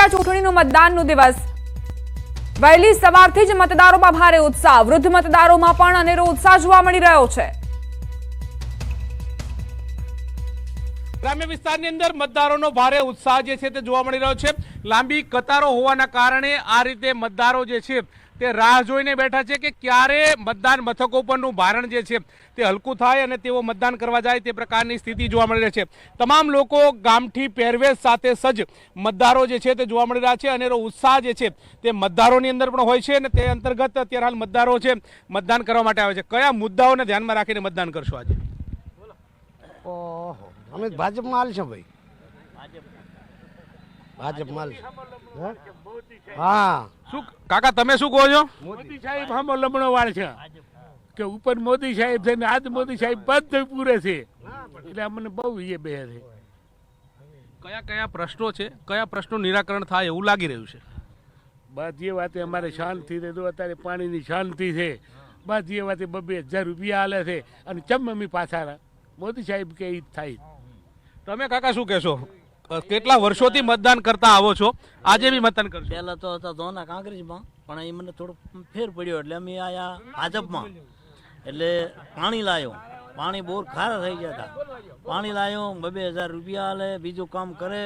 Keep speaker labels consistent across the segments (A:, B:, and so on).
A: પેટા ચૂંટણીનો મતદાનનો દિવસ વહેલી સવારથી જ મતદારોમાં ભારે ઉત્સાહ, વૃદ્ધ મતદારોમાં પણ અનેરો ઉત્સાહ જોવા મળી રહ્યો છે।
B: ગ્રામ્ય વિસ્તારની અંદર મતદારોનો ભારે ઉત્સાહ જે છે તે જોવા મળી રહ્યો છે। લાંબી કતારો હોવાના કારણે આ રીતે મતદારો જે છે તે રાહ જોઈને બેઠા છે કે ક્યારે મતદાન મથકો પરનું ભારણ જે છે તે હલકું થાય અને તેઓ મતદાન કરવા જાય તે પ્રકારની સ્થિતિ જોવા મળી રહી છે। તમામ લોકો ગામઠી પહેરવેશ સાથે સજ્જ મતદારો જે છે તે જોવા મળી રહ્યા છે। અનેરો ઉત્સાહ જે છે તે મતદારોની અંદર પણ હોય છે અને તે અંતર્ગત અત્યારે હાલ મતદારો છે મતદાન કરવા માટે આવે છે। કયા મુદ્દાઓને ધ્યાનમાં રાખીને મતદાન કરશો આજે?
C: ઓહો, અમે ભાજપમાં હાલશે ભાઈ, ભાજપમાં હાલશે। હા,
B: શું કાકા તમે શું કહો છો?
D: મોદી સાહેબ હમો લમણો વાળ છે કે ઉપર મોદી સાહેબ છે ને આજ મોદી સાહેબ બધું પૂરે છે એટલે અમને બહુ એ બે છે।
B: કયા કયા પ્રશ્નો છે, કયા પ્રશ્નો નિરાકરણ થાય એવું લાગી રહ્યું છે?
D: બસ એ વાતે અમારે શાંતિ છે, તો અત્યારે પાણીની શાંતિ છે। બસ એ વાતે 2,000 રૂપિયા હાલે છે અને ચમ અમે પાછા મોદી સાહેબ કે ઈ થાય।
B: તમે કાકા શું કહેશો? કેટલા વર્ષોથી મતદાન કરતા આવો છો, આજે બી મતદાન કરશો?
E: પહેલા તો હતા ધોના કાંકરેજમાં, પણ અહીં મને થોડો ફેર પડ્યો એટલે અમે આયા ભાજપમાં। એટલે પાણી લાવ્યો, પાણી બોર ખારા થઈ ગયા હતા, પાણી લાવ્યો 2,000 રૂપિયા હાલે, બીજું કામ કરે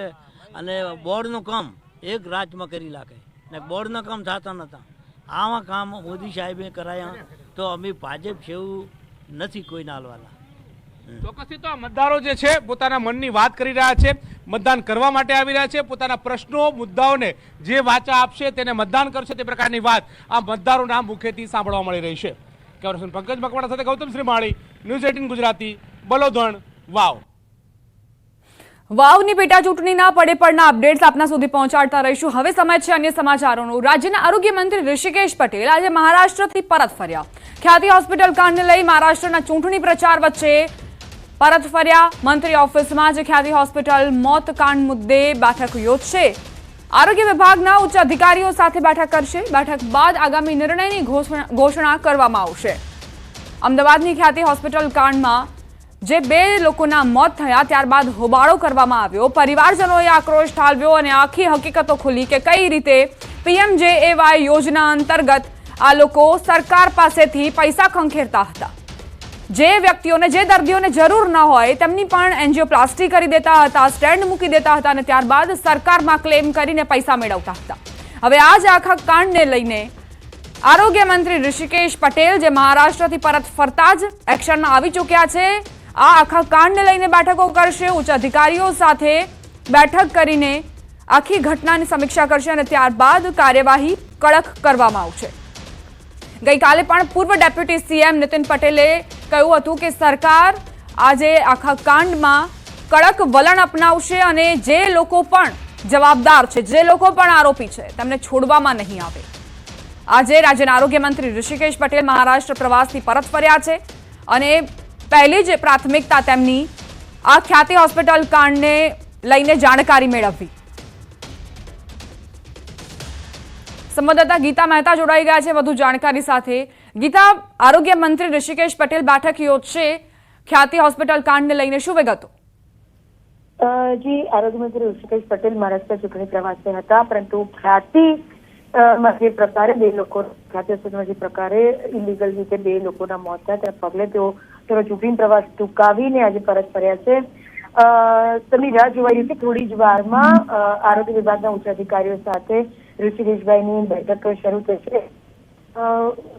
E: અને બોર્ડનું કામ એક રાજમાં કરી નાખે ને બોર્ડના કામ થતા નહોતા। આવા કામ મોદી સાહેબે કરાયા તો અમે ભાજપ જેવું નથી કોઈને હાલવાના।
B: ચોક્કસથી તો આ મતદારો જે છે પોતાના મનની વાત કરી રહ્યા છે, મતદાન કરવા માટે આવી રહ્યા છે, પોતાના પ્રશ્નો મુદ્દાઓને જે વાચા આપશે તેને મતદાન કરશે તે પ્રકારની વાત આ મતદારોના મુખેથી સાંભળવા મળી રહી છે। કેમેરામેન પંકજ મકવાણા સાથે ગૌતમ શ્રીમાળી, ન્યૂઝ 18 ગુજરાતી, બલોદણ, વાવ।
A: વાવની પેટા ચૂંટણીના પડે પડના અપડેટ્સ આપના સુધી પહોંચાડતા રહીશું। હવે સમય છે અન્ય સમાચારોનો। રાજ્યના આરોગ્ય મંત્રી ઋષિકેશ પટેલ આજે મહારાષ્ટ્રથી પરત ફર્યા। ખ્યાતિ હોસ્પિટલ કાંડને લઈ મહારાષ્ટ્રના ચૂંટણી પ્રચાર વચ્ચે પરત ફર્યા। મંત્રી ઓફિસમાં જ ખ્યાતિ હોસ્પિટલ મોત કાંડ મુદ્દે બેઠક યોજશે। આરોગ્ય વિભાગના ઉચ્ચ અધિકારીઓ સાથે બેઠક કરશે। બેઠક બાદ આગામી નિર્ણયની ઘોષણા કરવામાં આવશે। અમદાવાદની ખ્યાતિ હોસ્પિટલ કાંડમાં જે 2 લોકોના મોત થયા ત્યારબાદ હોબાળો કરવામાં આવ્યો। પરિવારજનોએ આક્રોશ ઠાલવ્યો અને આખી હકીકતો ખુલી કે કઈ રીતે PMJAY યોજના અંતર્ગત આ લોકો સરકાર પાસેથી પૈસા ખંખેરતા હતા। જે વ્યક્તિઓને, જે દર્દીઓને જરૂર ન હોય તેમની પણ એન્જિયોપ્લાસ્ટી કરી દેતા હતા, સ્ટેન્ડ મૂકી દેતા હતા અને ત્યારબાદ સરકારમાં ક્લેમ કરીને પૈસા મેળવતા હતા। હવે આ જ આખા કાંડને લઈને આરોગ્ય મંત્રી ઋષિકેશ પટેલ જે મહારાષ્ટ્રથી પરત ફરતા જ એક્શનમાં આવી ચૂક્યા છે। આ આખા કાંડને લઈને બેઠકો કરશે, ઉચ્ચ અધિકારીઓ સાથે બેઠક કરીને આખી ઘટનાની સમીક્ષા કરશે અને ત્યારબાદ કાર્યવાહી કડક કરવામાં આવશે। ગઈકાલે પણ પૂર્વ ડેપ્યુટી CM નીતિન પટેલે કહ્યું હતું કે સરકાર આજે આખા કાંડમાં કડક વલણ અપનાવશે અને જે લોકો પણ જવાબદાર છે, જે લોકો પણ આરોપી છે તેમને છોડવામાં નહીં આવે। આજે રાજ્યના આરોગ્ય મંત્રી ઋષિકેશ પટેલ મહારાષ્ટ્ર પ્રવાસથી પરત ફર્યા છે અને પહેલી જ પ્રાથમિકતા તેમની આ ખ્યાતિ હોસ્પિટલ કાંડને લઈને જાણકારી મેળવવી। સંવાદદાતા ગીતા મહેતા જોડાઈ ગયા છે વધુ જાણકારી સાથે। ગીતા, આરોગ્ય મંત્રી ઋષિકેશ પટેલ બેઠક યોજશે ખ્યાતિ હોસ્પિટલ કાંડને લઈને, શું વિગતો?
F: જી, આરોગ્ય મંત્રી ઋષિકેશ પટેલ મહારાષ્ટ્ર ચૂંટણી પ્રવાસે હતા, પરંતુ ખ્યાતિ જે પ્રકારે 2 લોકો ખ્યાતિ હોસ્પિટલમાં જે પ્રકારે ઇલીગલ રીતે 2 લોકોના મોત થયા તેના પગલે તેઓ ચૂંટણી પ્રવાસ ટૂંકાવીને આજે પરત ફર્યા છે। તેમની રાહ જોવાઈ રહી છે। થોડી જ વારમાં આરોગ્ય વિભાગના ઉચ્ચ અધિકારીઓ સાથે ઋષિકેશભાઈની બેઠક શરૂ થશે।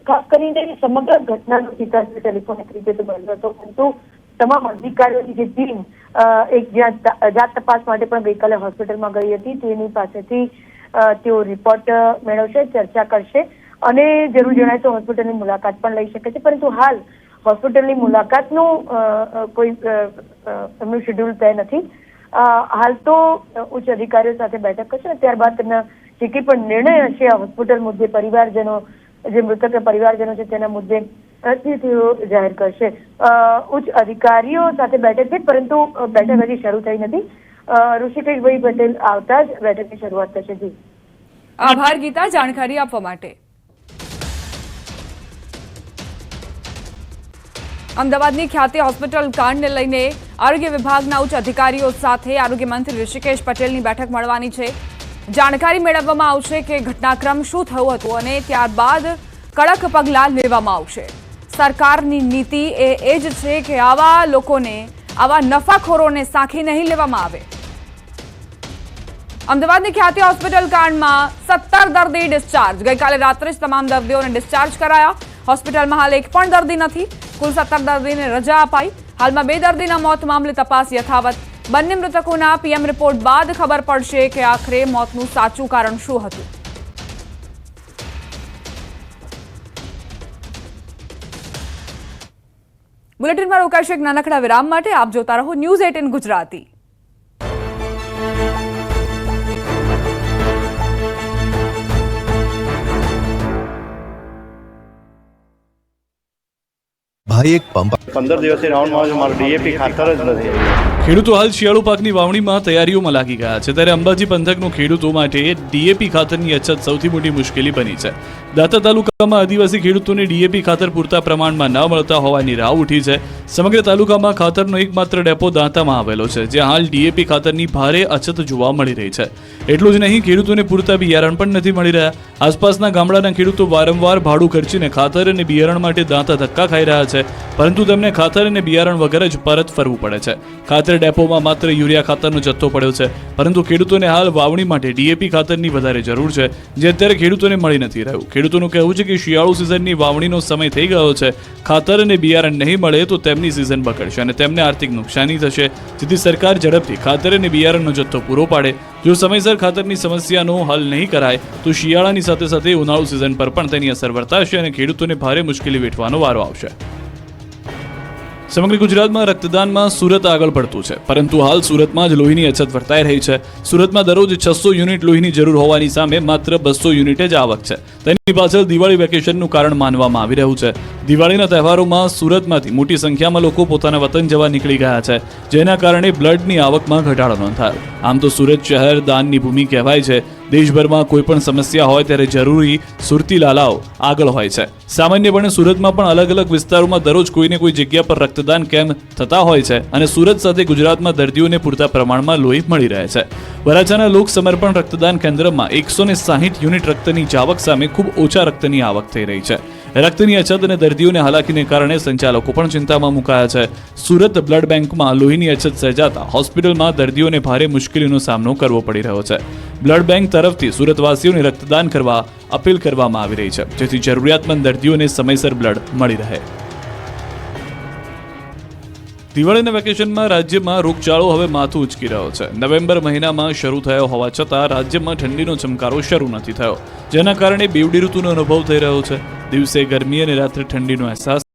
F: ખાસ કરીને સમગ્ર ઘટનાનો સીધા ટેલિફોનિક રીતે તો બન્યો હતો, પરંતુ તમામ અધિકારીઓની જે ટીમ એક જાત તપાસ માટે પણ ગઈકાલે હોસ્પિટલમાં ગઈ હતી, તેની પાસેથી તેઓ રિપોર્ટ મેળવશે, ચર્ચા કરશે અને જરૂર જણાય તો હોસ્પિટલની મુલાકાત પણ લઈ શકે છે। પરંતુ હાલ હોસ્પિટલની મુલાકાતનું કોઈ એમનું શેડ્યુલ તય નથી। હાલ તો ઉચ્ચ અધિકારીઓ સાથે બેઠક કરશે અને ત્યારબાદ તેમના જે કંઈ પણ નિર્ણય હશે આ હોસ્પિટલ મુદ્દે પરિવારજનો, જે મૃતકના પરિવારજનો છે તેના મુદ્દે તેઓ જાહેર કરશે। ઉચ્ચ અધિકારીઓ સાથે બેઠક છે, પરંતુ બેઠક હજી શરૂ થઈ નથી। ઋષિકેશભાઈ પટેલ આવતા જ બેઠકની શરૂઆત થશે। જી,
A: આભાર ગીતા જાણકારી આપવા માટે। અમદાવાદની ખ્યાતિ હોસ્પિટલ કાંડને લઈને આરોગ્ય વિભાગના ઉચ્ચ અધિકારીઓ સાથે આરોગ્ય મંત્રી ઋષિકેશ પટેલની બેઠક મળવાની છે। જાણકારી મેળવવામાં આવશે કે ઘટનાક્રમ શું થયું હતું અને ત્યારબાદ કડક પગલાં લેવામાં આવશે. સરકારની નીતિ એ જ છે કે આવા લોકોને, આવા નફાખોરોને સાંખી નહીં લેવામાં આવે. અમદાવાદની ખ્યાતિ હોસ્પિટલ કાંડમાં 17 દર્દી ડિસ્ચાર્જ. ગઈકાલે રાત્રે જ તમામ દર્દીઓને ડિસ્ચાર્જ કરાયા. હોસ્પિટલમાં હાલ એક પણ દર્દી નથી. કુલ 17 દર્દીને રજા અપાઈ. હાલમાં 2 દર્દીના મોત મામલે તપાસ યથાવત. બંને મૃતકોના પીએમ રિપોર્ટ બાદ ખબર પડશે કે આખરે મોતનું સાચું કારણ શું હતું. બુલેટિનમાં રોકાશે એક નાનકડા વિરામ માટે. આપ જોતા રહો ન્યૂઝ 18 ગુજરાતી.
G: ભાઈ એક પંપ
H: 15 દિવસથી રાઉન્ડમાં છું, મારું ડીએપી ખાતર જ નથી.
I: ખેડૂતો હાલ શિયાળુ પાકની વાવણીમાં તૈયારીઓમાં લાગી ગયા છે, ત્યારે અંબાજી પંથકનો ખેડૂતો માટે ડીએપી ખાતરની અછત સૌથી મોટી મુશ્કેલી બની છે. દાંતા તાલુકામાં આદિવાસી ખેડૂતોને ડીએપી ખાતર પૂરતા પ્રમાણમાં ન મળતા હોવાની રાવ ઉઠી છે. સમગ્ર તાલુકામાં ખાતરનો એકમાત્ર ડેપો દાંતામાં આવેલો છે, જ્યાં હાલ ડીએપી ખાતરની ભારે અછત જોવા મળી રહી છે. એટલું જ નહીં, ખેડૂતોને પૂરતા બિયારણ પણ નથી મળી રહ્યા. આસપાસના ગામડાના ખેડૂતો વારંવાર ભાડું ખર્ચીને ખાતર અને બિયારણ માટે દાંતા ધક્કા ખાઈ રહ્યા છે, પરંતુ તેમને ખાતર અને બિયારણ વગર જ પરત ફરવું પડે છે. ખાતર ડેપોમાં માત્ર યુરિયા ખાતરનો જથ્થો પડ્યો છે, પરંતુ ખેડૂતોને હાલ વાવણી માટે ડીએપી ખાતરની વધારે જરૂર છે, જે અત્યારે ખેડૂતોને મળી નથી રહ્યું. ખેડૂતોનું કહેવું છે કે શિયાળુ સિઝનની વાવણીનો સમય થઈ ગયો છે. ખાતર અને બિયારણ નહીં મળે તો તેમની સિઝન બગડશે અને તેમને આર્થિક નુકસાની થશે. જેથી સરકાર ઝડપથી ખાતર અને બિયારણનો જથ્થો પૂરો પાડે. જો સમયસર ખાતરની સમસ્યાનો હલ નહીં કરાય તો શિયાળાની સાથે સાથે ઉનાળુ સિઝન પર પણ તેની અસર વર્તાશે અને ખેડૂતોને ભારે મુશ્કેલી વેઠવાનો વારો આવશે. સમગ્ર ગુજરાતમાં રક્તદાનમાં સુરત આગળ પડતું છે, પરંતુ હાલ સુરતમાં જ લોહીની અછત વર્તાઈ રહી છે. સુરતમાં દરરોજ 600 યુનિટ લોહીની જરૂર હોવાની સામે માત્ર 200 યુનિટ જ આવક છે. તેની પાછળ દિવાળી વેકેશનનું કારણ માનવામાં આવી રહ્યું છે. દિવાળીના તહેવારોમાં સુરતમાંથી મોટી સંખ્યામાં લોકો પોતાના વતન જવા નીકળી ગયા છે, જેના કારણે બ્લડની આવકમાં ઘટાડો નોંધાયો. આમ તો સુરત શહેર દાનની ભૂમિ કહેવાય છે. દેશભરમાં કોઈ પણ સમસ્યા હોય ત્યારે જરૂરી સુરતી લાલાઓ આગળ હોય છે. સામાન્યપણે સુરતમાં પણ અલગ અલગ વિસ્તારોમાં દરરોજ કોઈને કોઈ જગ્યા પર રક્તદાન કેમ્પ થતા હોય છે અને સુરત સાથે ગુજરાતમાં દર્દીઓને પૂરતા પ્રમાણમાં લોહી મળી રહે છે. વરાછાના લોક સમર્પણ રક્તદાન કેન્દ્રમાં 160 યુનિટ રક્તની જાવક સામે ખૂબ ઓછા રક્તની આવક થઈ રહી છે. રક્તની અછત અને દર્દીઓને હાલાકીને કારણે સંચાલકો પણ ચિંતામાં મુકાયા છે. સુરત બ્લડ બેંકમાં લોહીની અછત સર્જાતા હોસ્પિટલમાં દર્દીઓને ભારે મુશ્કેલીનો સામનો કરવો પડી રહ્યો છે. બ્લડ બેંક તરફથી સુરતવાસીઓને રક્તદાન કરવા અપીલ કરવામાં આવી રહી છે, જેથી જરૂરિયાતમંદ દર્દીઓને સમયસર બ્લડ મળી રહે. દિવાળીના વેકેશનમાં રાજ્યમાં રોગચાળો હવે માથું ઉચકી રહ્યો છે. નવેમ્બર મહિનામાં શરૂ થયો હોવા છતાં રાજ્યમાં ઠંડીનો ચમકારો શરૂ નથી થયો, જેના કારણે બેવડી ઋતુનો અનુભવ થઈ રહ્યો છે. દિવસે ગરમી અને રાત્રે ઠંડીનો અહેસાસ